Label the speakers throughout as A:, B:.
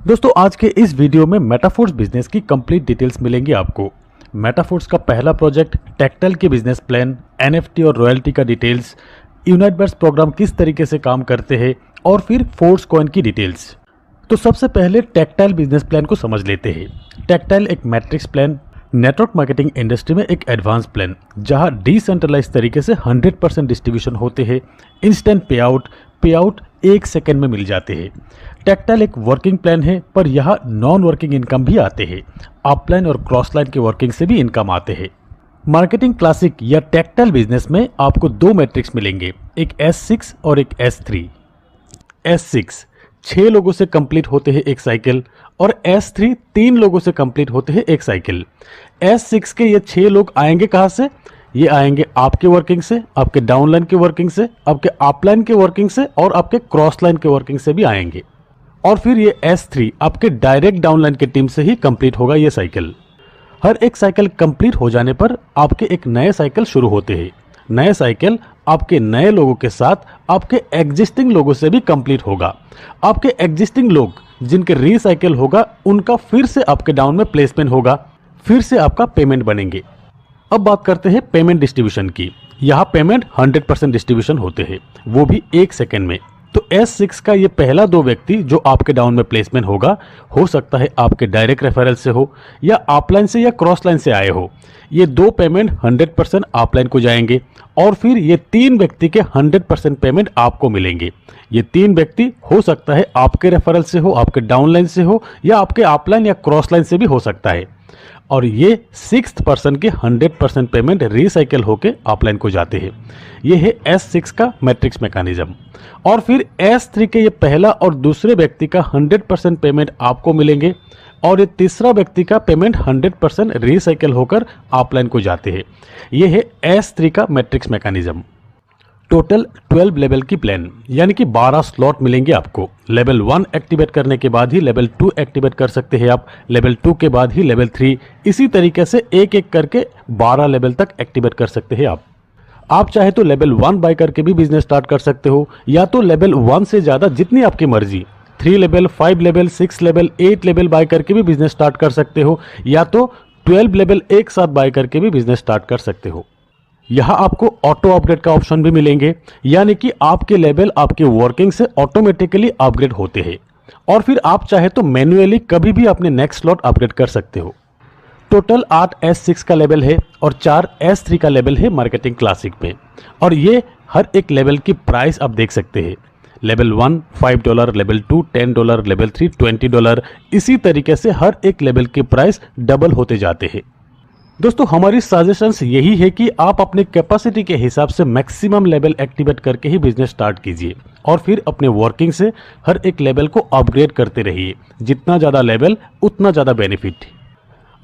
A: दोस्तों आज के इस वीडियो में मेटाफोर्स बिजनेस की कंप्लीट डिटेल्स मिलेंगी आपको। मेटाफोर्स का पहला प्रोजेक्ट, टेक्टाइल की बिजनेस प्लान, एनएफटी और रॉयल्टी का डिटेल्स, यूनाइटबर्स प्रोग्राम किस तरीके से काम करते हैं और फिर फोर्स कॉइन की डिटेल्स। तो सबसे पहले टेक्टाइल बिजनेस प्लान को समझ लेते हैं। टेक्टाइल एक matrix plan, network marketing industry में एक एडवांस प्लान जहां डिसेंट्रलाइज तरीके से 100% डिस्ट्रीब्यूशन होते हैं। इंस्टेंट पेआउट 1 सेकेंड में मिल जाते हैं। टेक्टाइल एक वर्किंग प्लान है, पर यहाँ नॉन वर्किंग इनकम भी आते हैं। अपलाइन और क्रॉस लाइन के वर्किंग से भी इनकम आते हैं। मार्केटिंग क्लासिक या टेक्टाइल बिजनेस में आपको दो मैट्रिक्स मिलेंगे, एक S6 और एक S3। S6 6 लोगों से कंप्लीट होते हैं एक साइकिल और S3 3 लोगों से कंप्लीट होते हैं एक साइकिल। S6 के ये 6 लोग आएंगे कहाँ से? ये आएंगे आपके वर्किंग से, आपके डाउनलाइन के वर्किंग से, आपके अपलाइन के वर्किंग से और आपके क्रॉस लाइन के वर्किंग से भी आएंगे। और फिर ये S3 आपके डायरेक्ट डाउनलाइन के टीम से ही कंप्लीट होगा ये साइकिल। हर एक साइकिल कंप्लीट हो जाने पर आपके एक नए साइकिल शुरू होते हैं। नए साइकिल आपके नए लोगों के साथ आपके एग्जिस्टिंग लोगों से भी कंप्लीट होगा। आपके एग्जिस्टिंग लोग जिनके रीसाइकिल होगा उनका फिर से आपके डाउन में प्लेसमेंट होगा, फिर से आपका पेमेंट बनेंगे। अब बात करते हैं पेमेंट डिस्ट्रीब्यूशन की। यहाँ पेमेंट 100% डिस्ट्रीब्यूशन होते हैं, वो भी 1 सेकेंड में। तो S6 का ये पहला 2 व्यक्ति जो आपके डाउन में प्लेसमेंट होगा, हो सकता है आपके डायरेक्ट रेफरल से हो या अपलाइन से या क्रॉस लाइन से आए हो। ये 2 पेमेंट 100% अपलाइन को जाएंगे और फिर ये 3 व्यक्ति के 100% पेमेंट आपको मिलेंगे। ये 3 व्यक्ति हो सकता है आपके रेफरल से हो, आपके डाउनलाइन से हो या आपके अपलाइन या क्रॉस लाइन से भी हो सकता है। और ये 6th पर्सन के 100% पेमेंट रिसाइकिल होके अपलाइन को जाते हैं। ये है S6 का मैट्रिक्स मैकेनिज्म। और फिर S3 के ये पहला और दूसरे व्यक्ति का 100% पेमेंट आपको मिलेंगे और ये तीसरा व्यक्ति का पेमेंट 100% रिसाइकिल होकर अपलाइन को जाते हैं। ये है S3 का मैट्रिक्स मैकेनिज्म। टोटल 12 लेवल की प्लान, यानी कि 12 स्लॉट मिलेंगे आपको। लेवल 1 एक्टिवेट करने के बाद ही लेवल 2 एक्टिवेट कर सकते हैं आप, लेवल 2 के बाद ही लेवल 3, इसी तरीके से एक एक करके 12 लेवल तक एक्टिवेट कर सकते हैं आप चाहे तो लेवल 1 बाय करके भी बिजनेस स्टार्ट कर सकते हो, या तो लेवल 1 से ज़्यादा जितनी आपकी मर्जी 3 level, 5 level, 6 level, 8 level by करके भी बिजनेस स्टार्ट कर सकते हो, या तो 12 लेवल एक साथ बाय करके भी बिजनेस स्टार्ट कर सकते हो। यहाँ आपको ऑटो अपग्रेड का ऑप्शन भी मिलेंगे, यानी कि आपके लेवल आपके वर्किंग से ऑटोमेटिकली अपग्रेड होते हैं और फिर आप चाहे तो मैन्युअली कभी भी अपने नेक्स्ट स्लॉट अपग्रेड कर सकते हो। टोटल 8 S6 का लेवल है और 4 S3 का लेवल है मार्केटिंग क्लासिक में। और ये हर एक लेवल की प्राइस आप देख सकते हैं। लेवल 1 $5, लेवल 2 $10, लेवल 3 $20, इसी तरीके से हर एक लेवल की प्राइस डबल होते जाते हैं। दोस्तों हमारी सजेशंस यही है कि आप अपने कैपेसिटी के हिसाब से मैक्सिमम लेवल एक्टिवेट करके ही बिजनेस स्टार्ट कीजिए और फिर अपने वर्किंग से हर एक लेवल को अपग्रेड करते रहिए। जितना ज़्यादा लेवल उतना ज़्यादा बेनिफिट।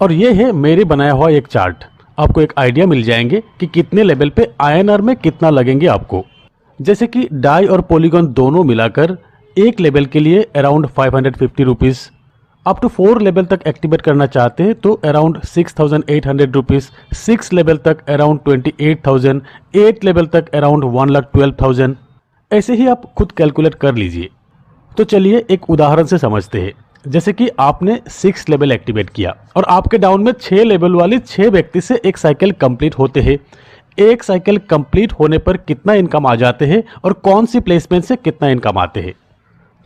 A: और ये है मेरे बनाया हुआ एक चार्ट। आपको एक आइडिया मिल जाएंगे कि कितने लेवल पे INR में कितना लगेंगे आपको। जैसे कि डाई और पॉलीगॉन दोनों मिलाकर एक लेवल के लिए around 550 rupees, up to 4 level तक एक्टिवेट करना चाहते हैं तो अराउंड 6800 रुपीज़, 6 लेवल तक अराउंड 28,000, 8 लेवल तक अराउंड 1,12,000। ऐसे ही आप खुद कैलकुलेट कर लीजिए। तो चलिए एक उदाहरण से समझते हैं। जैसे कि आपने 6 लेवल एक्टिवेट किया और आपके डाउन में 6 लेवल वाली 6 व्यक्ति से एक साइकिल कंप्लीट होते हैं। एक साइकिल कंप्लीट होने पर कितना इनकम आ जाते हैं और कौन सी प्लेसमेंट से कितना इनकम आते हैं।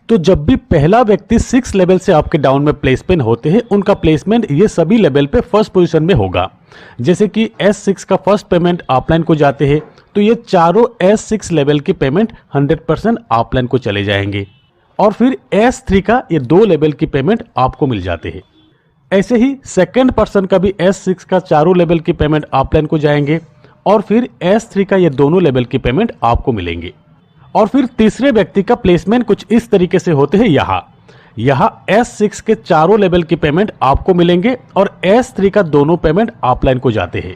A: तो जब भी पहला व्यक्ति 6 लेवल से आपके डाउन में प्लेसमेंट होते हैं, उनका प्लेसमेंट ये सभी लेवल पे फर्स्ट पोजीशन में होगा। जैसे कि S6 का फर्स्ट पेमेंट अपलाइन को जाते हैं तो ये चारों S6 लेवल की पेमेंट 100% अपलाइन को चले जाएंगे और फिर S3 का ये 2 लेवल की पेमेंट आपको मिल जाते हैं। ऐसे ही सेकंड पर्सन का भी S6 का चारों लेवल की पेमेंट अपलाइन को जाएंगे और फिर S3 का ये दोनों लेवल की पेमेंट आपको मिलेंगे। और फिर तीसरे व्यक्ति का प्लेसमेंट कुछ इस तरीके से होते हैं। यहाँ S6 के चारों लेवल की पेमेंट आपको मिलेंगे और S3 का दोनों पेमेंट अपलाइन को जाते हैं।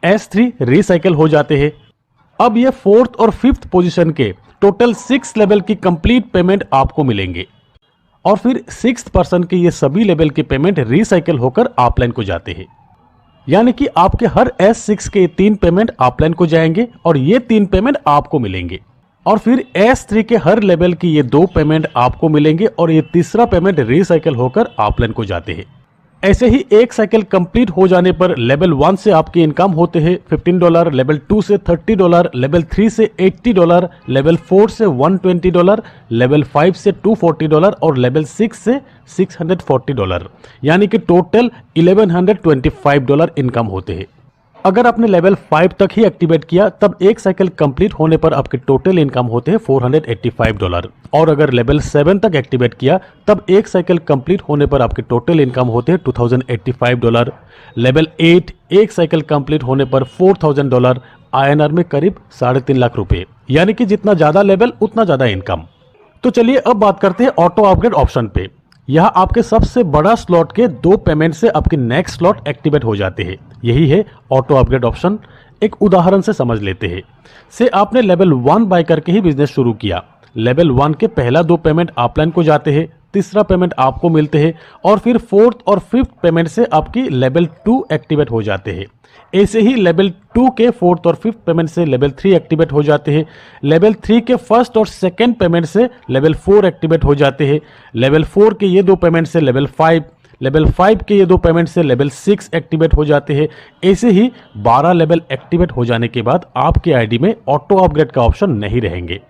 A: S3 रिसाइकिल हो जाते हैं। अब ये 4th और 5th पोजीशन के टोटल 6 लेवल की कंप्लीट पेमेंट आपको मिलेंगे और फिर 6th पर्सन के ये सभी लेवल की पेमेंट रिसाइकिल होकर अपलाइन को जाते हैं। यानी कि आपके हर S6 के 3 पेमेंट अपलाइन को जाएंगे और ये 3 पेमेंट आपको मिलेंगे। और फिर S3 के हर लेवल की ये 2 पेमेंट आपको मिलेंगे और ये तीसरा पेमेंट रिसाइकल होकर अपलाइन को जाते हैं। ऐसे ही एक साइकिल कंप्लीट हो जाने पर लेवल 1 से आपकी इनकम होते हैं $15, लेवल 2 से $30, लेवल 3 से $80, लेवल 4 से $120, लेवल 5 से $240 और लेवल 6 से $640, यानी कि टोटल $1125 इनकम होते हैं। अगर आपने लेवल 5 तक ही एक्टिवेट किया तब एक साइकिल कंप्लीट होने पर आपके टोटल इनकम होते हैं $485, और अगर लेवल 7 तक एक्टिवेट किया तब एक साइकिल कंप्लीट होने पर आपके टोटल इनकम होते हैं $2085। लेवल 8 एक साइकिल कंप्लीट होने पर $4000, INR में करीब 3.5 लाख रुपए, यानी कि जितना ज्यादा लेवल उतना ज्यादा इनकम। तो चलिए अब बात करते हैं ऑटो अपग्रेड ऑप्शन पे। यहाँ आपके सबसे बड़ा स्लॉट के 2 पेमेंट से आपके नेक्स्ट स्लॉट एक्टिवेट हो जाते हैं। यही है ऑटो अपग्रेड ऑप्शन। एक उदाहरण से समझ लेते हैं। से आपने लेवल 1 बाय करके ही बिजनेस शुरू किया। लेवल 1 के पहला 2 पेमेंट अपलाइन को जाते हैं, तीसरा पेमेंट आपको मिलते हैं और फिर 4th और 5th पेमेंट से आपकी लेवल 2 एक्टिवेट हो जाते हैं। ऐसे ही लेवल 2 के 4th और 5th पेमेंट से लेवल 3 एक्टिवेट हो जाते हैं। लेवल 3 के 1st और 2nd पेमेंट से लेवल 4 एक्टिवेट हो जाते हैं। लेवल 4 के ये 2 पेमेंट से लेवल 5, लेवल 5 के ये 2 पेमेंट से लेवल 6 एक्टिवेट हो जाते हैं। ऐसे ही 12 लेवल एक्टिवेट हो जाने के बाद आपके आईडी में ऑटो अपग्रेड का ऑप्शन नहीं रहेंगे।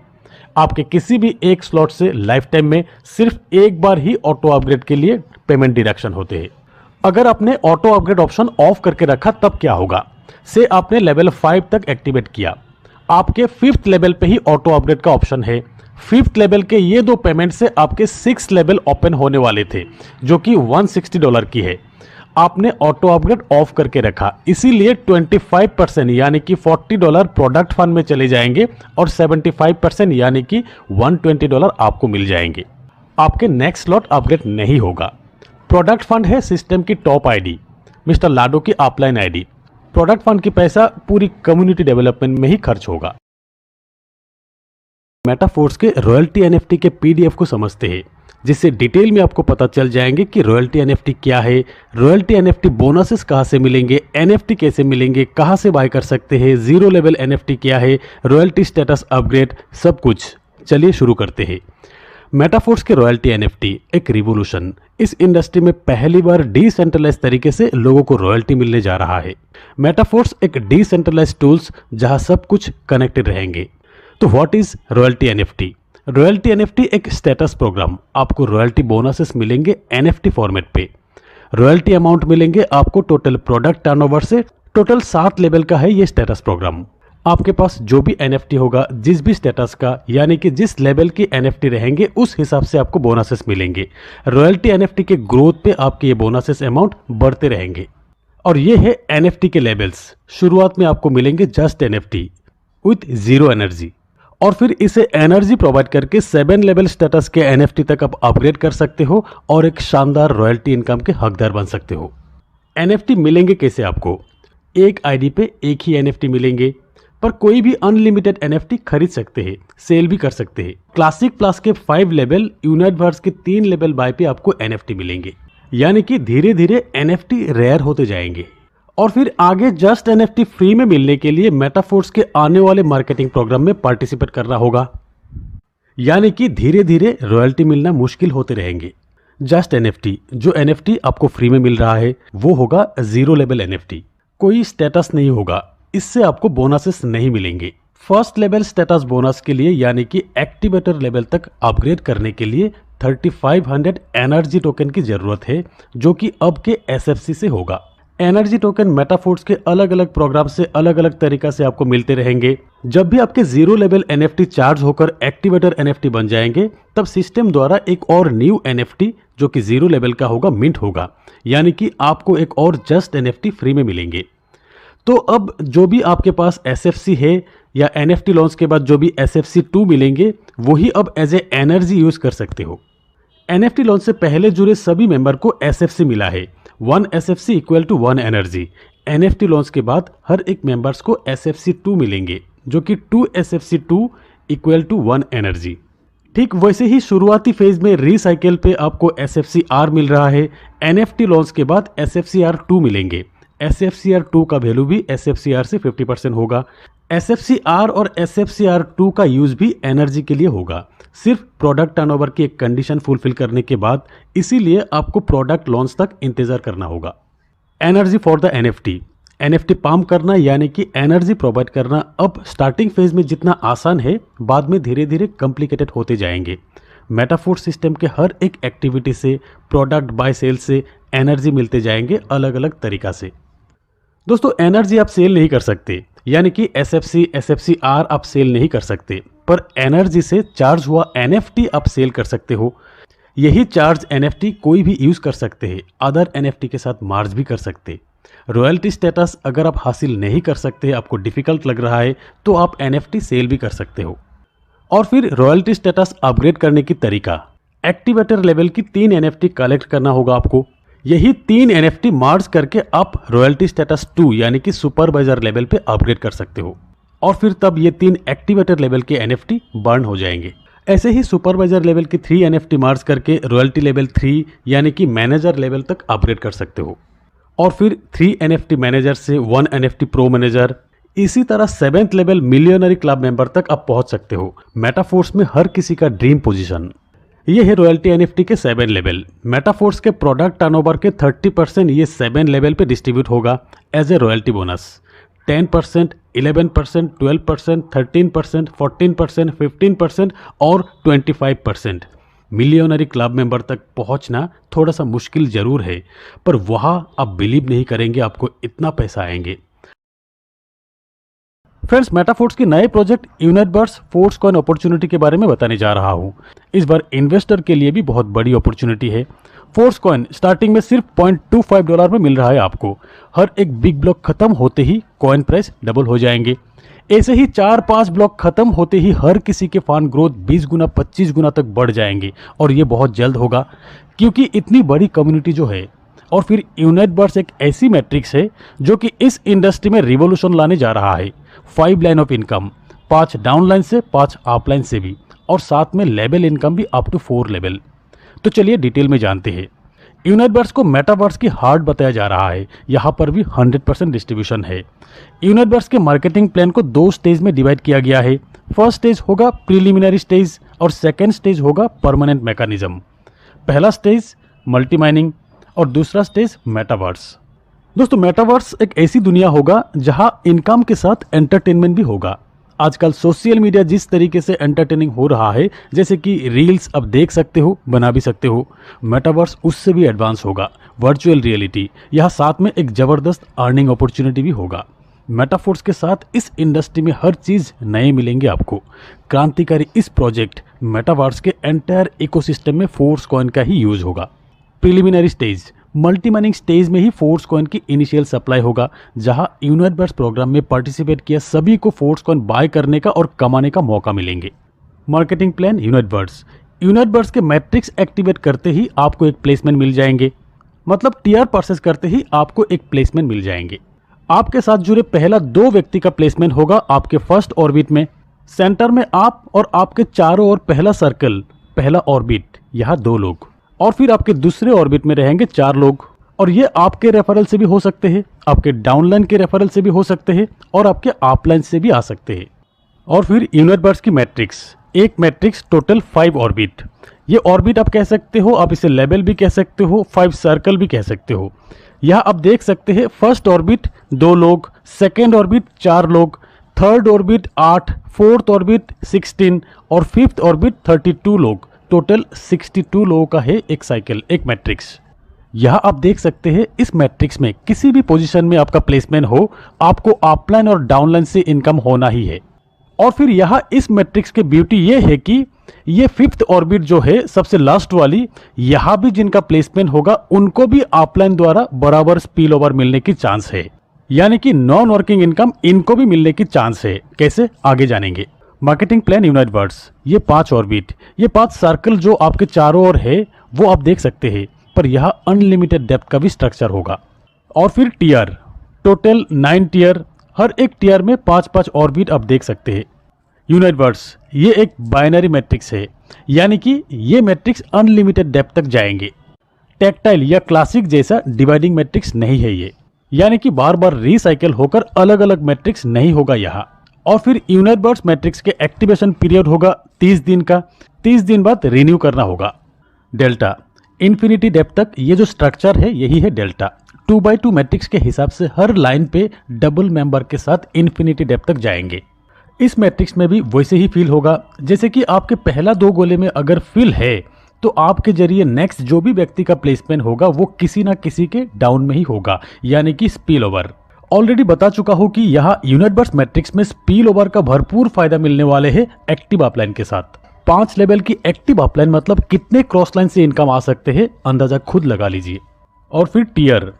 A: आपके किसी भी एक स्लॉट से लाइफ टाइम में सिर्फ एक बार ही ऑटो अपग्रेड के लिए पेमेंट डिडक्शन होते हैं। अगर आपने ऑटो अपग्रेड ऑप्शन ऑफ करके रखा तब क्या होगा? से आपने लेवल 5 तक एक्टिवेट किया, आपके 5th लेवल पे ही ऑटो अपग्रेड का ऑप्शन है। 5th लेवल के ये 2 पेमेंट से आपके 6th लेवल ओपन होने वाले थे, जो कि $160 की है। आपने ऑटो अपग्रेड ऑफ करके रखा, इसीलिए 25% यानी कि $40 प्रोडक्ट फंड में चले जाएंगे और 75% यानी कि $120 आपको मिल जाएंगे। आपके नेक्स्ट स्लॉट अपग्रेड नहीं होगा। प्रोडक्ट फंड है सिस्टम की टॉप आईडी, मिस्टर लाडो की अपलाइन आईडी। प्रोडक्ट फंड की पैसा पूरी कम्युनिटी डेवलपमेंट में ही खर्च होगा। मेटाफोर्स के रॉयल्टी एनएफटी के पीडीएफ को समझते हैं, जिससे डिटेल में आपको पता चल जाएंगे कि रॉयल्टी एनएफटी क्या है, रॉयल्टी एनएफटी बोनसेस कहां से मिलेंगे, एनएफटी कैसे मिलेंगे, कहां से बाय कर सकते हैं, जीरो लेवल एनएफटी क्या है, रॉयल्टी स्टेटस अपग्रेड, सब कुछ। चलिए शुरू करते हैं। मेटाफोर्स के रॉयल्टी एनएफटी एक रिवोल्यूशन। इस इंडस्ट्री में पहली बार डिसेंट्रलाइज तरीके से लोगों को रॉयल्टी मिलने जा रहा है। मेटाफोर्स एक डिसेंट्रलाइज टूल्स जहां सब कुछ कनेक्टेड रहेंगे। तो what is royalty NFT? Royalty NFT एक स्टेटस प्रोग्राम। आपको रॉयल्टी बोनसेस मिलेंगे एनएफटी फॉर्मेट पे। रॉयल्टी अमाउंट मिलेंगे आपको टोटल प्रोडक्ट टर्नओवर से। टोटल 7 लेवल का है ये स्टेटस प्रोग्राम। आपके पास जो भी एनएफटी होगा, जिस भी स्टेटस का, यानी कि जिस लेवल की एनएफटी रहेंगे उस हिसाब से आपको बोनसेस मिलेंगे। रॉयल्टी एनएफटी के ग्रोथ पे आपके ये बोनसेस अमाउंट बढ़ते रहेंगे। और ये है एनएफटी के लेवल्स। शुरुआत में आपको मिलेंगे just NFT with zero energy, और फिर इसे एनर्जी प्रोवाइड करके 7 लेवल स्टेटस के एनएफटी तक आप अपग्रेड कर सकते हो और एक शानदार रॉयल्टी इनकम के हकदार बन सकते हो। एनएफटी मिलेंगे कैसे आपको? एक आईडी पे एक ही एनएफटी मिलेंगे, पर कोई भी अनलिमिटेड एनएफटी खरीद सकते हैं, सेल भी कर सकते हैं। क्लासिक प्लस के 5 लेवल, यूनिवर्स के 3 लेवल बाय पे आपको एनएफटी मिलेंगे, यानी कि धीरे धीरे एनएफटी रेयर होते जाएंगे। और फिर आगे जस्ट एनएफटी फ्री में मिलने के लिए मेटाफोर्स के आने वाले मार्केटिंग प्रोग्राम में पार्टिसिपेट करना होगा, यानी कि धीरे धीरे रॉयल्टी मिलना मुश्किल होते रहेंगे। जस्ट एनएफटी, जो एनएफटी आपको फ्री में मिल रहा है वो होगा जीरो लेवल एनएफटी। कोई स्टेटस नहीं होगा, इससे आपको बोनसेस नहीं मिलेंगे। फर्स्ट लेवल स्टेटस बोनस के लिए, यानी कि एक्टिवेटर लेवल तक अपग्रेड करने के लिए 3500 एनर्जी टोकन की जरूरत है, जो कि अब के एसएफसी से होगा। एनर्जी टोकन मेटाफोर्स के अलग अलग प्रोग्राम से अलग अलग तरीका से आपको मिलते रहेंगे। जब भी आपके जीरो लेवल एनएफटी चार्ज होकर एक्टिवेटर एनएफटी बन जाएंगे, तब सिस्टम द्वारा एक और न्यू एनएफटी जो कि जीरो लेवल का होगा मिंट होगा, यानी कि आपको एक और जस्ट एनएफटी फ्री में मिलेंगे। तो अब जो भी आपके पास एसएफसी है या एनएफटी लॉन्च के बाद जो भी एसएफसी 2 मिलेंगे, वही अब एज ए एनर्जी यूज कर सकते हो। एनएफटी लॉन्च से पहले जुड़े सभी मेंबर को एसएफसी मिला है। 1 SFC equal to 1 energy. NFT launch के बाद हर एक मेंबर्स को एसएफसी 2 मिलेंगे, जो कि 2 एसएफसी 2 इक्वल टू 1 एनर्जी। ठीक वैसे ही शुरुआती फेज में रीसाइकिल पे आपको SFCR मिल रहा है। एनएफटी लॉन्च के बाद SFCR 2 मिलेंगे। SFCR 2 का वैल्यू भी SFCR से 50% होगा। SFCR और SFCR2 का यूज भी एनर्जी के लिए होगा, सिर्फ प्रोडक्ट टर्नओवर की एक कंडीशन फुलफिल करने के बाद, इसीलिए आपको प्रोडक्ट लॉन्च तक इंतजार करना होगा। Energy for the NFT pump करना यानी कि एनर्जी प्रोवाइड करना अब स्टार्टिंग फेज में जितना आसान है, बाद में धीरे धीरे कॉम्प्लिकेटेड होते जाएंगे। मेटाफोर्स सिस्टम के हर एक एक्टिविटी से, प्रोडक्ट बाय सेल से एनर्जी मिलते जाएंगे अलग अलग तरीका से। दोस्तों, एनर्जी आप सेल नहीं कर सकते, यानी कि SFCR आप सेल नहीं कर सकते, पर एनर्जी से चार्ज हुआ NFT आप सेल कर सकते हो। यही चार्ज NFT कोई भी यूज कर सकते हैं, अदर NFT के साथ मार्ज भी कर सकते। रॉयल्टी स्टेटस अगर आप हासिल नहीं कर सकते, आपको डिफिकल्ट लग रहा है, तो आप NFT सेल भी कर सकते हो। और फिर रॉयल्टी स्टेटस अपग्रेड करने की तरीका, एक्टिवेटर लेवल की 3 NFT कलेक्ट करना होगा आपको। यही 3 NFT मार्ज करके आप रॉयल्टी स्टेटस 2 यानी कि सुपरवाइजर लेवल पे अपग्रेड कर सकते हो, और फिर तब ये 3 एक्टिवेटर लेवल के NFT बर्न हो जाएंगे। ऐसे ही सुपरवाइजर लेवल की 3 NFT मार्ज करके रॉयल्टी लेवल 3 यानी कि मैनेजर लेवल तक अपग्रेड कर सकते हो, और फिर 3 NFT मैनेजर से 1 NFT प्रो मैनेजर, इसी तरह 7th level millionaire club member तक आप पहुंच सकते हो। मेटाफोर्स में हर किसी का ड्रीम पोजीशन। ये है रॉयल्टी NFT के 7 लेवल। मेटाफोर्स के प्रोडक्ट टर्नओवर के 30% ये 7 लेवल पे डिस्ट्रीब्यूट होगा एज ए रॉयल्टी बोनस। 10%, 11%, 12%, 13%, 14%, 15% और 25%। मिलियनरी क्लब मेंबर तक पहुंचना थोड़ा सा मुश्किल जरूर है, पर वहां आप बिलीव नहीं करेंगे आपको इतना पैसा आएंगे। फ्रेंड्स, मेटाफोर्स के नए प्रोजेक्ट यूनिटबर्स फोर्स कॉइन अपॉर्चुनिटी के बारे में बताने जा रहा हूं। इस बार इन्वेस्टर के लिए भी बहुत बड़ी अपॉर्चुनिटी है। फोर्स कॉइन स्टार्टिंग में सिर्फ $0.25 में मिल रहा है आपको। हर एक बिग ब्लॉक खत्म होते ही कॉइन प्राइस डबल हो जाएंगे। ऐसे ही 4-5 ब्लॉक खत्म होते ही हर किसी के फंड ग्रोथ 20 गुना 25 गुना तक बढ़ जाएंगे, और ये बहुत जल्द होगा क्योंकि इतनी बड़ी कम्युनिटी जो है। और फिर यूनिटबर्स एक ऐसी मैट्रिक्स है जो कि इस इंडस्ट्री में रिवोल्यूशन लाने जा रहा है। 5 लाइन ऑफ इनकम, 5 डाउनलाइन से, 5 अपलाइन से भी, और साथ में लेवल इनकम भी अप टू 4 लेवल। तो चलिए डिटेल में जानते हैं। यूनिटबर्स को मेटावर्स की हार्ट बताया जा रहा है। यहाँ पर भी 100% डिस्ट्रीब्यूशन है। यूनिटबर्स के मार्केटिंग प्लान को 2 स्टेज में डिवाइड किया गया है। फर्स्ट स्टेज होगा प्रीलिमिनरी स्टेज और सेकेंड स्टेज होगा परमानेंट मैकेनिज्म। पहला स्टेज मल्टी माइनिंग और दूसरा स्टेज मेटावर्स। दोस्तों, मेटावर्स एक ऐसी दुनिया होगा जहां इनकम के साथ एंटरटेनमेंट भी होगा। आजकल सोशल मीडिया जिस तरीके से एंटरटेनिंग हो रहा है, जैसे कि रील्स अब देख सकते हो, बना भी सकते हो, मेटावर्स उससे भी एडवांस होगा। वर्चुअल रियलिटी, यहाँ साथ में एक जबरदस्त अर्निंग अपॉर्चुनिटी भी होगा। मेटाफोर्स के साथ इस इंडस्ट्री में हर चीज नए मिलेंगे आपको। क्रांतिकारी इस प्रोजेक्ट मेटावर्स के एंटायर इकोसिस्टम में फोर्स कॉइन का ही यूज होगा। Preliminary stage multi mining stage में ही फोर्स कॉइन की इनिशियल सप्लाई होगा, जहां यूनिटबर्स प्रोग्राम में पार्टिसिपेट किया सभी को फोर्स कॉइन बाय करने का और कमाने का मौका मिलेंगे। मार्केटिंग प्लान यूनिटबर्स के मैट्रिक्स एक्टिवेट करते ही आपको एक प्लेसमेंट मिल जाएंगे, मतलब टीआर परचेस करते ही आपको एक प्लेसमेंट मिल जाएंगे। आपके साथ जुड़े पहला 2 व्यक्ति का प्लेसमेंट होगा आपके फर्स्ट ऑर्बिट में। सेंटर में आप और आपके चारों ओर पहला सर्कल, पहला ऑर्बिट, यहाँ 2 लोग, और फिर आपके दूसरे ऑर्बिट में रहेंगे 4 लोग। और ये आपके रेफरल से भी हो सकते हैं, आपके डाउनलाइन के रेफरल से भी हो सकते हैं, और आपके अपलाइन से भी आ सकते हैं। और फिर यूनिटबर्स की मैट्रिक्स, एक मैट्रिक्स टोटल 5 ऑर्बिट। ये ऑर्बिट आप कह सकते हो, आप इसे लेवल भी कह सकते हो, 5 सर्कल भी कह सकते हो। यहाँ आप देख सकते हैं फर्स्ट ऑर्बिट 2 लोग, सेकेंड ऑर्बिट 4 लोग, थर्ड ऑर्बिट 8, फोर्थ ऑर्बिट 16 और फिफ्थ ऑर्बिट 32 लोग। टोटल 62 लोगों का है एक साइकिल, एक मैट्रिक्स। यहाँ आप देख सकते हैं इस मैट्रिक्स में किसी भी पोजीशन में आपका प्लेसमेंट हो, आपको अपलाइन और डाउनलाइन से इनकम होना ही है। और फिर यहाँ इस मैट्रिक्स की ब्यूटी ये है कि ये 5th ऑर्बिट जो है सबसे लास्ट वाली, यहाँ भी जिनका प्लेसमेंट होगा उनको भी अपलाइन द्वारा बराबर स्पिल ओवर मिलने की चांस है, यानी कि नॉन वर्किंग इनकम इनको भी मिलने की चांस है। कैसे, आगे जानेंगे। मार्केटिंग प्लान यूनिटबर्स, ये 5 ऑर्बिट, ये 5 सर्कल जो आपके चारों ओर है वो आप देख सकते हैं, पर यहाँ अनलिमिटेड डेप्थ का भी स्ट्रक्चर होगा। और फिर टीयर, टोटल 9 टीयर, हर एक टीयर में 5-5 ऑर्बिट आप देख सकते हैं। यूनिटबर्स ये एक बाइनरी मैट्रिक्स है, यानी कि ये मैट्रिक्स अनलिमिटेड डेप्थ तक जाएंगे। टेक्टाइल या क्लासिक जैसा डिवाइडिंग मैट्रिक्स नहीं है ये, यानी कि बार बार रिसाइकिल होकर अलग अलग मैट्रिक्स नहीं होगा यहाँ। और फिर यूनाइट बर्ड्स मैट्रिक्स के एक्टिवेशन पीरियड होगा 30 दिन का। 30 दिन बाद रिन्यू करना होगा। डेल्टा इन्फिनिटी डेप्थ तक ये जो स्ट्रक्चर है यही है डेल्टा। 2x2 मैट्रिक्स के हिसाब से हर लाइन पे डबल मेंबर के साथ इन्फिनिटी डेप्थ तक जाएंगे। इस मैट्रिक्स में भी वैसे ही फिल होगा जैसे कि आपके पहला 2 गोले में अगर फिल है तो आपके जरिए नेक्स्ट जो भी व्यक्ति का प्लेसमेंट होगा वो किसी ना किसी के डाउन में ही होगा, यानी कि स्पिल ओवर। ऑलरेडी बता चुका हूं कि यहाँ यूनाइट बर्ड्स मैट्रिक्स में स्पिल ओवर का भरपूर फायदा मिलने वाले है एक्टिव अपलाइन के साथ। 5 लेवल की एक्टिव अपलाइन मतलब कितने क्रॉस लाइन से इनकम आ सकते हैं अंदाजा खुद लगा लीजिए। और फिर टीयर,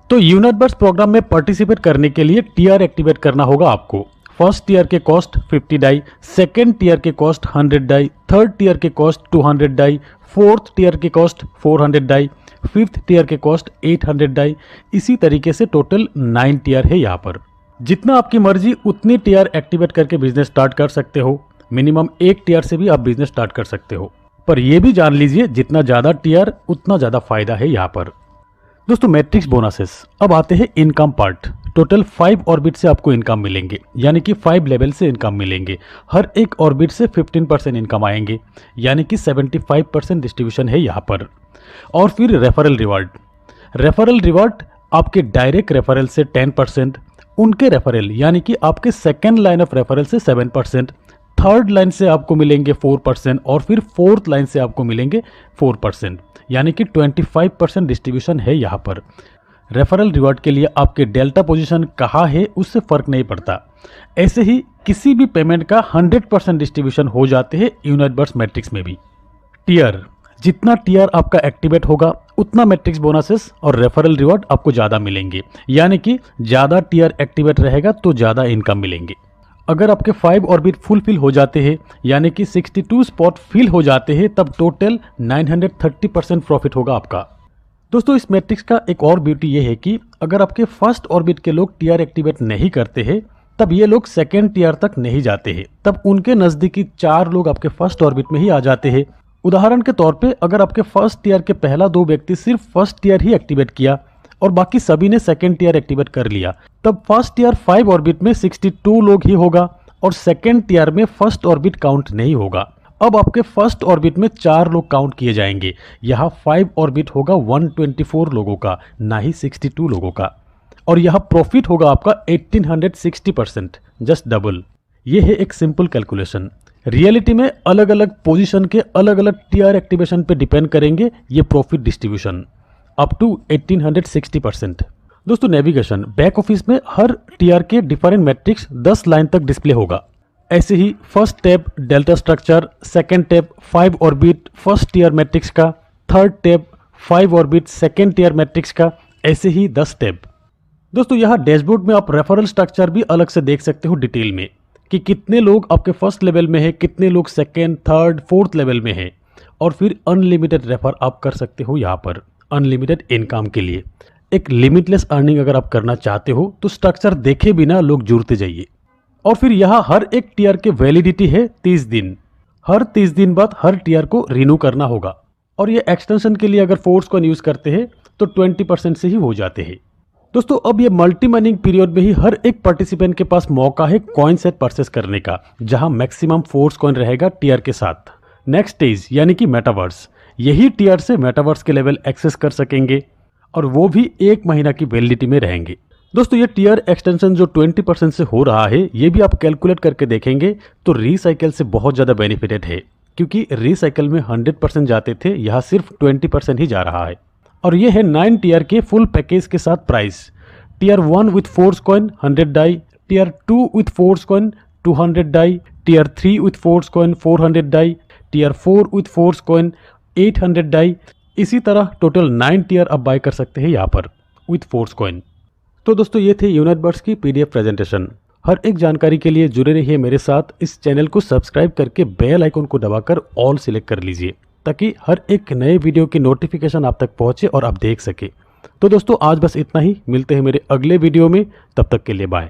A: तो यूनाइट बर्ड्स प्रोग्राम में पार्टिसिपेट करने के लिए टीयर एक्टिवेट करना होगा आपको। फर्स्ट टीयर के कॉस्ट 50 डाई, सेकेंड टीयर के कॉस्ट 100 डाई, थर्ड टीयर के कॉस्ट 200 डाई, फोर्थ टीयर के कॉस्ट 400 डाई, फिफ्थ टीयर के कॉस्ट 800 डाई। इसी तरीके से टोटल 9 टीयर है यहाँ पर। जितना आपकी मर्जी उतनी टीयर एक्टिवेट करके बिजनेस स्टार्ट कर सकते हो। मिनिमम 1 टीयर से भी आप बिजनेस स्टार्ट कर सकते हो, पर यह भी जान लीजिए जितना ज्यादा टीयर उतना ज्यादा फायदा है यहाँ पर। दोस्तों मैट्रिक्स बोनसेस, अब आते हैं इनकम पार्ट। टोटल 5 ऑर्बिट से आपको इनकम मिलेंगे, यानी कि 5 लेवल से इनकम मिलेंगे। हर एक ऑर्बिट से 15% इनकम आएंगे, यानी कि 75% डिस्ट्रीब्यूशन है यहाँ पर। और फिर रेफरल रिवार्ड। रेफरल रिवार्ड आपके डायरेक्ट रेफरल से 10%, उनके रेफरल यानी कि आपके सेकेंड लाइन ऑफ रेफरल से 7%, थर्ड लाइन से आपको मिलेंगे 4% और फिर फोर्थ लाइन से आपको मिलेंगे 4%, यानी कि 25% डिस्ट्रीब्यूशन है यहाँ पर। रेफरल रिवार्ड के लिए आपके डेल्टा पोजीशन कहाँ है उससे फर्क नहीं पड़ता। ऐसे ही किसी भी पेमेंट का 100% डिस्ट्रीब्यूशन हो जाते हैं यूनाइट बर्ड्स मैट्रिक्स में भी। टीयर, जितना टीयर आपका एक्टिवेट होगा उतना मैट्रिक्स बोनसेस और रेफरल रिवार्ड आपको ज़्यादा मिलेंगे, यानी कि ज़्यादा टीयर एक्टिवेट रहेगा तो ज़्यादा इनकम मिलेंगे। अगर आपके 5 ऑर्बिट फुलफिल हो जाते हैं, यानी कि 62 स्पॉट फिल हो जाते हैं, तब टोटल 930% प्रॉफिट होगा आपका। दोस्तों इस मैट्रिक्स का एक और ब्यूटी ये है कि अगर आपके फर्स्ट ऑर्बिट के लोग टीयर एक्टिवेट नहीं करते हैं तब ये लोग सेकेंड टीयर तक नहीं जाते हैं, तब उनके नज़दीकी 4 लोग आपके फर्स्ट ऑर्बिट में ही आ जाते हैं। उदाहरण के तौर पे अगर आपके फर्स्ट टीयर के पहला 2 व्यक्ति सिर्फ फर्स्ट टीयर ही एक्टिवेट किया और बाकी सभी ने सेकेंड टीयर एक्टिवेट कर लिया, तब फर्स्ट टीयर 5 ऑर्बिट में 62 लोग ही होगा और सेकेंड टीयर में फर्स्ट ऑर्बिट काउंट नहीं होगा। अब आपके फर्स्ट ऑर्बिट में 4 लोग काउंट किए जाएंगे। यहाँ 5 ऑर्बिट होगा 124 लोगों का, ना ही 62 लोगों का। और यहाँ प्रॉफिट होगा आपका 1860%, जस्ट डबल। ये है एक सिंपल कैलकुलेशन। रियलिटी में अलग अलग पोजीशन के अलग अलग टीयर एक्टिवेशन पे डिपेंड करेंगे ये प्रॉफिट डिस्ट्रीब्यूशन, अप टू 1860%। दोस्तों नेविगेशन, बैक ऑफिस में हर टीयर के डिफरेंट मैट्रिक्स 10 लाइन तक डिस्प्ले होगा। ऐसे ही first tab delta structure, second tab 5 orbit first tier matrix का, third tab 5 orbit second tier matrix का, ऐसे ही 10 टैब। दोस्तों यहाँ डैशबोर्ड में आप रेफरल स्ट्रक्चर भी अलग से देख सकते हो डिटेल में कि कितने लोग आपके फर्स्ट लेवल में है, कितने लोग सेकेंड, थर्ड, फोर्थ लेवल में है। और फिर अनलिमिटेड रेफर आप कर सकते हो यहाँ पर अनलिमिटेड इनकम के लिए। एक लिमिटलेस अर्निंग अगर आप करना चाहते हो तो स्ट्रक्चर देखे बिना लोग जुड़ते जाइए। और फिर यहाँ हर एक टीयर के वैलिडिटी है 30 दिन। हर 30 दिन बाद हर टीयर को रिन्यू करना होगा। और ये एक्सटेंशन के लिए अगर फोर्स को यूज करते हैं तो 20% से ही हो जाते हैं। दोस्तों अब ये मल्टी माइनिंग पीरियड में ही हर एक पार्टिसिपेंट के पास मौका है कॉइन सेट परचेस करने का, जहां मैक्सिमम फोर्स कॉइन रहेगा टीयर के साथ। नेक्स्ट स्टेज यानी कि मेटावर्स, यही टीयर से मेटावर्स के लेवल एक्सेस कर सकेंगे और वो भी 1 महीना की वैलिडिटी में रहेंगे। दोस्तों ये टीयर एक्सटेंशन जो 20% से हो रहा है, ये भी आप कैलकुलेट करके देखेंगे तो रीसाइकिल से बहुत ज़्यादा बेनिफिटेड है, क्योंकि रीसाइकिल में 100% जाते थे, यहाँ सिर्फ 20% ही जा रहा है। और ये है 9 टीयर के फुल पैकेज के साथ price. Tier 1 with force coin 100 DAI, tier 2 with force coin 200 DAI, tier 3 with force coin 400 DAI, tier 4 with force coin 800 DAI. इसी तरह टोटल 9 टीयर आप बाय कर सकते हैं यहाँ पर विथ फोर्स कॉइन। तो दोस्तों ये थे यूनाइट बर्ड्स की PDF प्रेजेंटेशन। हर एक जानकारी के लिए जुड़े रहिए मेरे साथ। इस चैनल को सब्सक्राइब करके बेल आइकन को दबाकर ऑल सिलेक्ट कर लीजिए, ताकि हर एक नए वीडियो की नोटिफिकेशन आप तक पहुंचे और आप देख सके। तो दोस्तों आज बस इतना ही, मिलते हैं मेरे अगले वीडियो में, तब तक के लिए बाय।